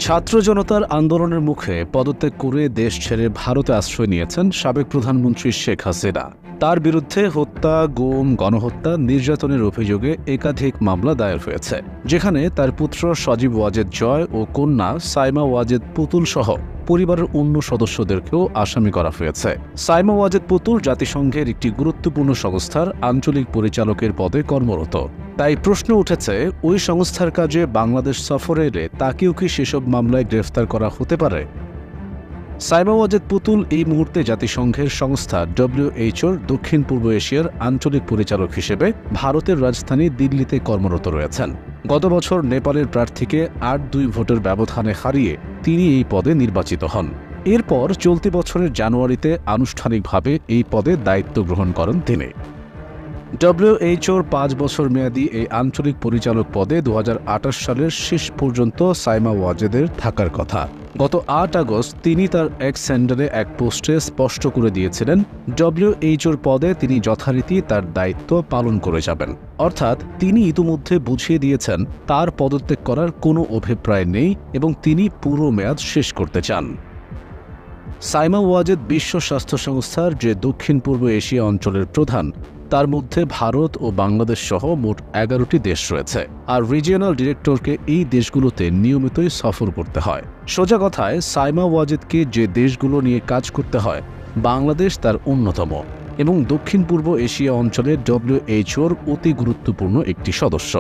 ছাত্র জনতার আন্দোলনের মুখে পদত্যাগ করে দেশ ছেড়ে ভারতে আশ্রয় নিয়েছেন সাবেক প্রধানমন্ত্রী শেখ হাসিনা। তার বিরুদ্ধে হত্যা, গুম, গণহত্যা, নির্যাতনের অভিযোগে একাধিক মামলা দায়ের হয়েছে, যেখানে তার পুত্র সজীব ওয়াজেদ জয় ও কন্যা সাইমা ওয়াজেদ পুতুল সহ পরিবারের অন্য সদস্যদেরকেও আসামি করা হয়েছে। সাইমা ওয়াজেদ পুতুল জাতিসংঘের একটি গুরুত্বপূর্ণ সংস্থার আঞ্চলিক পরিচালকের পদে কর্মরত। তাই প্রশ্ন উঠেছে, ওই সংস্থার কাজে বাংলাদেশ সফরে এলে তাকেও কি সেসব মামলায় গ্রেফতার করা হতে পারে? সাইমা ওয়াজেদ পুতুল এই মুহূর্তে জাতিসংঘের সংস্থা WHO-র দক্ষিণ পূর্ব এশিয়ার আঞ্চলিক পরিচালক হিসেবে ভারতের রাজধানী দিল্লিতে কর্মরত রয়েছেন। গত বছর নেপালের প্রার্থীকে ৮-২ ভোটের ব্যবধানে হারিয়ে তিনি এই পদে নির্বাচিত হন। এরপর চলতি বছরের জানুয়ারিতে আনুষ্ঠানিকভাবে এই পদে দায়িত্ব গ্রহণ করেন তিনি। WHO-র ৫ বছর মেয়াদী এই আঞ্চলিক পরিচালক পদে ২০২৮ সালের শেষ পর্যন্ত সাইমা ওয়াজেদের থাকার কথা। গত ৮ আগস্ট তিনি তার এক্স হ্যান্ডেলে এক পোস্টে স্পষ্ট করে দিয়েছিলেন, WHO-র পদে তিনি যথারীতি তার দায়িত্ব পালন করে যাবেন। অর্থাৎ তিনি ইতিমধ্যে বুঝিয়ে দিয়েছেন তার পদত্যাগ করার কোনো অভিপ্রায় নেই এবং তিনি পুরো মেয়াদ শেষ করতে চান। সাইমা ওয়াজেদ বিশ্ব স্বাস্থ্য সংস্থার যে দক্ষিণ পূর্ব এশিয়া অঞ্চলের প্রধান, তার মধ্যে ভারত ও বাংলাদেশ সহ মোট ১১টি দেশ রয়েছে, আর রিজিওনাল ডিরেক্টরকে এই দেশগুলোতে নিয়মিতই সফর করতে হয়। সোজা কথায়, সাইমা ওয়াজেদকে যে দেশগুলো নিয়ে কাজ করতে হয়, বাংলাদেশ তার অন্যতম এবং দক্ষিণ পূর্ব এশিয়া অঞ্চলের WHO-র অতি গুরুত্বপূর্ণ একটি সদস্য।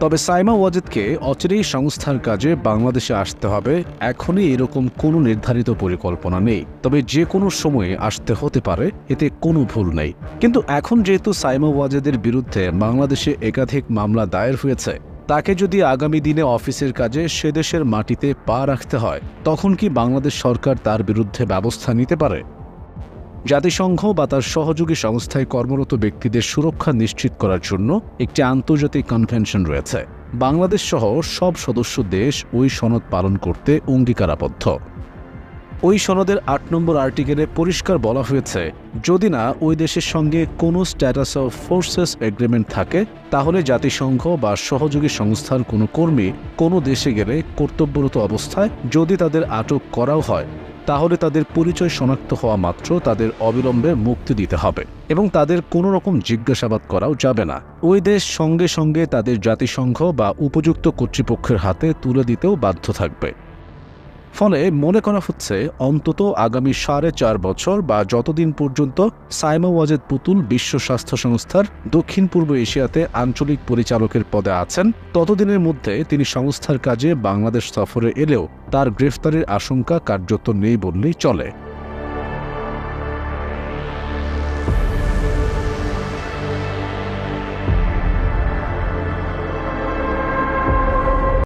তবে সাইমা ওয়াজেদকে অচিরেই সংস্থার কাজে বাংলাদেশে আসতে হবে, এখনই এরকম কোনো নির্ধারিত পরিকল্পনা নেই। তবে যে কোনো সময়ে আসতে হতে পারে, এতে কোনো ভুল নেই। কিন্তু এখন যেহেতু সাইমা ওয়াজেদের বিরুদ্ধে বাংলাদেশে একাধিক মামলা দায়ের হয়েছে, তাকে যদি আগামী দিনে অফিসের কাজে সে দেশের মাটিতে পা রাখতে হয়, তখন কি বাংলাদেশ সরকার তার বিরুদ্ধে ব্যবস্থা নিতে পারে? জাতিসংঘ বা তার সহযোগী সংস্থায় কর্মরত ব্যক্তিদের সুরক্ষা নিশ্চিত করার জন্য একটি আন্তর্জাতিক কনভেনশন রয়েছে। বাংলাদেশ সহ সব সদস্য দেশ ওই সনদ পালন করতে অঙ্গীকারাবদ্ধ। ওই সনদের ৮ নম্বর আর্টিকেলে পরিষ্কার বলা হয়েছে, যদি না ওই দেশের সঙ্গে কোনো স্ট্যাটাস অফ ফোর্সেস এগ্রিমেন্ট থাকে, তাহলে জাতিসংঘ বা সহযোগী সংস্থার কোনো কর্মী কোনো দেশে গেলে কর্তব্যরত অবস্থায় যদি তাদের আটক করাও হয়, তাহলে তাদের পরিচয় শনাক্ত হওয়া মাত্র তাদের অবিলম্বে মুক্তি দিতে হবে এবং তাদের কোনো রকম জিজ্ঞাসাবাদ করাও যাবে না। ওই দেশ সঙ্গে সঙ্গে তাদের জাতিসংঘ বা উপযুক্ত কর্তৃপক্ষের হাতে তুলে দিতেও বাধ্য থাকবে। ফলে মনে করা হচ্ছে, অন্তত আগামী ৪.৫ বছর বা যতদিন পর্যন্ত সাইমা ওয়াজেদ পুতুল বিশ্ব স্বাস্থ্য সংস্থার দক্ষিণ পূর্ব এশিয়াতে আঞ্চলিক পরিচালকের পদে আছেন, ততদিনের মধ্যে তিনি সংস্থার কাজে বাংলাদেশ সফরে এলেও তার গ্রেফতারের আশঙ্কা কার্যত নেই বললেই চলে।